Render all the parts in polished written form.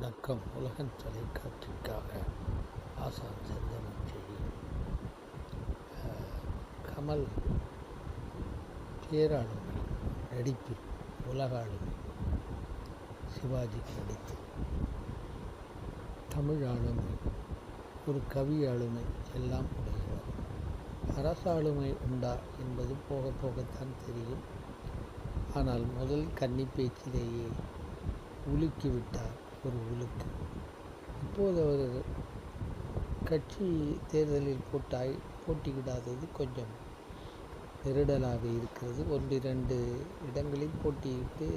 வணக்கம். உலகன் தொலைக்காட்சிக்காக ஆசான் செந்தமிழ்ச்செழி. கமல் பேராளுமை நடிப்பில் உலக ஆளுமை, சிவாஜி நடித்து தமிழ் ஆளுமை, ஒரு கவி ஆளுமை எல்லாம் உடையவர். அரசாளுமை உண்டா என்பது போக போகத்தான் தெரியும். ஆனால் முதல் கன்னி பேச்சிலேயே உலுக்கிவிட்டார் ஒரு உலுக்கு. இப்போது அவர் கட்சி தேர்தலில் போட்டியிடாதது கொஞ்சம் நெருடலாக இருக்கிறது. 1-2 இடங்களில் போட்டியிட்டு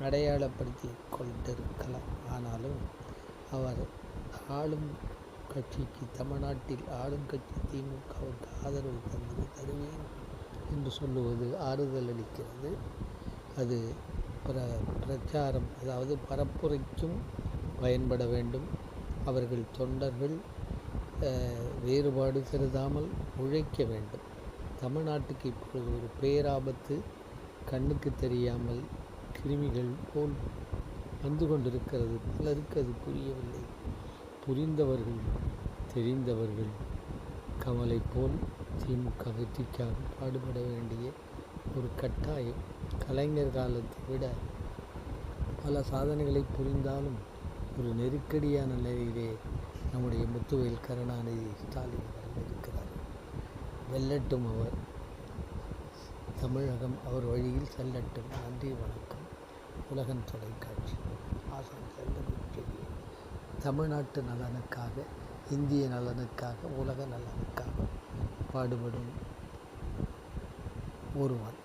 அடையாளப்படுத்தி கொண்டிருக்கலாம். ஆனாலும் அவர் ஆளும் கட்சிக்கு, தமிழ்நாட்டில் ஆளும் கட்சி திமுகவுக்கு ஆதரவு தருவேன் என்று சொல்லுவது ஆறுதல் அளிக்கிறது. அது பிரச்சாரம், அதாவது பரப்புரைக்கும் பயன்பட வேண்டும். அவர்கள் தொண்டர்கள் வேறுபாடு கருதாமல் உழைக்க வேண்டும். தமிழ்நாட்டுக்கு இப்பொழுது ஒரு பேராபத்து கண்ணுக்கு தெரியாமல் கிருமிகள் போல் வந்து கொண்டிருக்கிறது. பலருக்கு அது புரியவில்லை. புரிந்தவர்கள், தெரிந்தவர்கள் கமலை போல் திமுக வெற்றிக்காக பாடுபட வேண்டிய ஒரு கட்டாயம். கலைஞர் காலத்தை விட பல சாதனைகளை புரிந்தாலும் ஒரு நெருக்கடியான நிலையிலே நம்முடைய முத்துவேல் கருணாநிதி ஸ்டாலின் அவர்கள் இருக்கிறார். வெல்லட்டும் அவர். தமிழகம் அவர் வழியில் செல்லட்டும். நன்றி, வணக்கம். உலகன் தொலைக்காட்சி ஆசான் செந்தமிழ்ச்செழி. தமிழ்நாட்டு நலனுக்காக, இந்திய நலனுக்காக, உலக நலனுக்காக பாடுபடும் ஒருவன்.